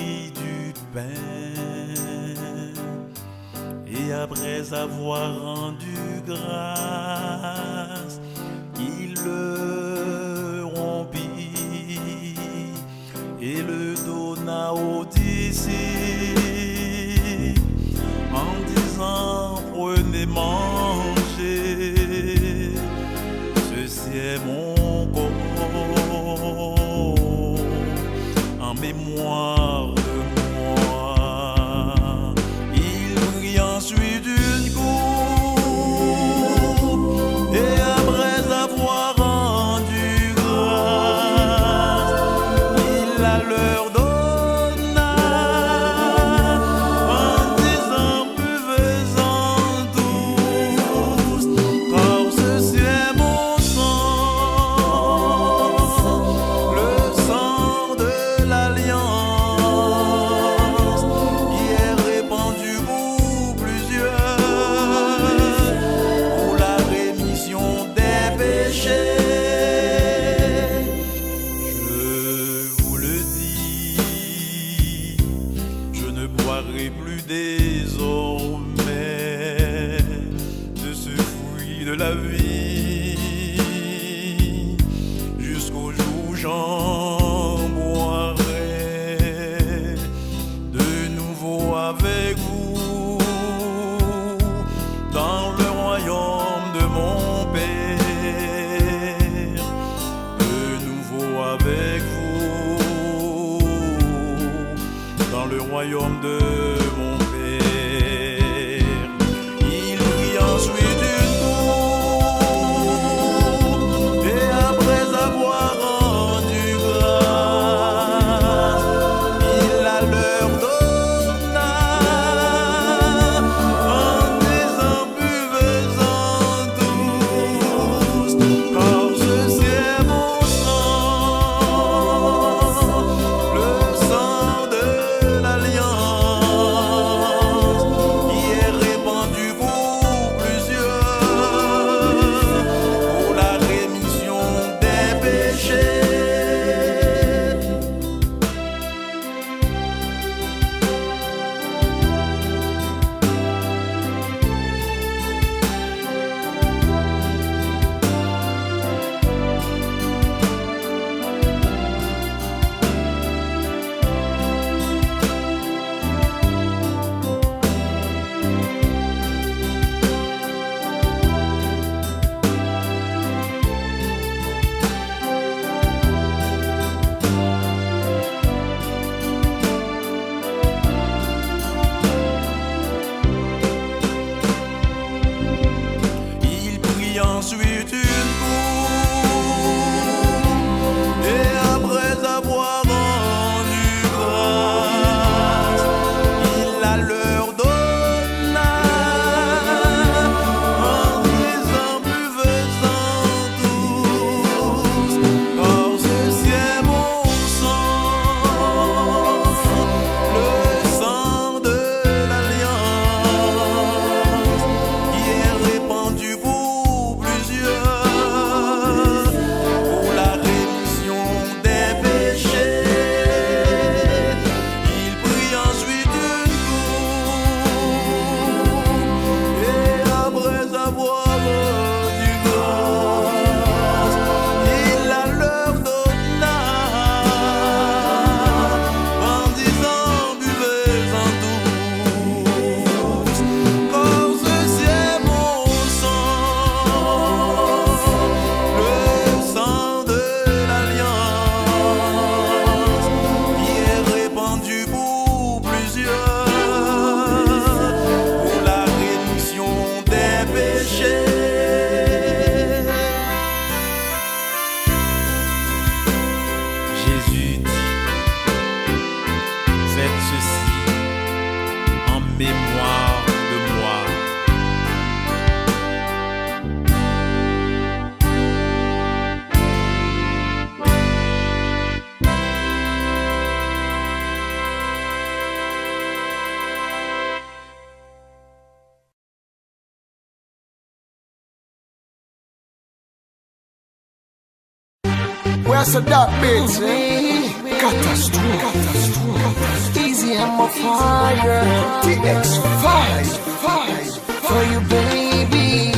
prit du pain et après avoir rendu grâce, il le rompit et le donna aux disciples en disant: prenez, mangez, ceci est mon corps en mémoire de moi. Il prit ensuite d'une coupe et après avoir rendu grâce, il la leur donna en disant: buvez-en tous, car ceci est mon sang, le sang de l'alliance, qui est répandu pour plusieurs pour la rémission des péchés. Je vous le dis, je ne boirai plus désormais de ce fruit de la vie jusqu'au jour où j'en boirai de nouveau avec vous dans le royaume de mon Père, de nouveau avec vous dans le royaume de mon Père. Il prit ensuite une coupe et après avoir rendu grâce, il la leur donna en disant: buvez-en tous, car ceci est mon sang, le sang de l'alliance, qui est répandu pour plusieurs pour la rémission des péchés. Il prit ensuite une coupe et après avoir rendu grâce, il la leur donna en disant: buvez-en tous, car ceci est mon sang, le sang de l'alliance, qui est répandu pour plusieurs pour la rémission des péchés. Il prit ensuite une coupe et après avoir rendu grâce, il la leur donna en disant: buvez-en tous, car ceci est mon sang, le sang de l'alliance, qui est répandu pour plusieurs pour la rémission des péchés. Jésus dit: faites ceci en mémoire de moi. Where's the dark bits? Catastrophe. I'm a fire. TX5 For you, baby.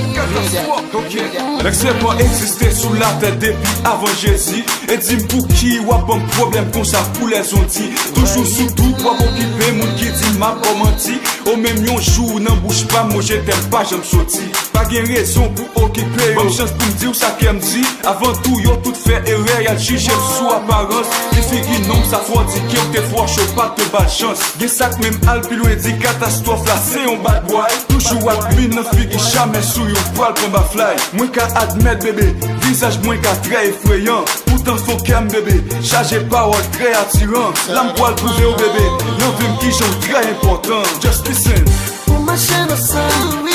L'excès pas existé sous la tête depuis avant Jésus. Et dis pour qui ou un problème comme ça pour les ondits. Toujours sous tout pour occuper mon qui dit m'a pas menti. Au même yon jour n'en bouge pas moi je t'aime pas j'aime sorti. Pas gain raison pour occuper. Bonne chance pour me dire ça qu'elle me dit. Avant tout yo tout fait erreur y'a jugé sous apparence. Les filles non ça faut dire qu'il te faut chaud pas de bad chance. Gen sac même al plus loin dit catastrophe là c'est un bad boy. Toujours à mine non fille qui jamais sous yon poil pour ma fly. Moins qu'à admettre bébé, visage moins qu'à très effrayant. Pourtant faut qu'aime bébé, chargé parole très attirant. L'âme poil prouvé au bébé, non vim qui j'en très important. Just listen. Put my shine on sun.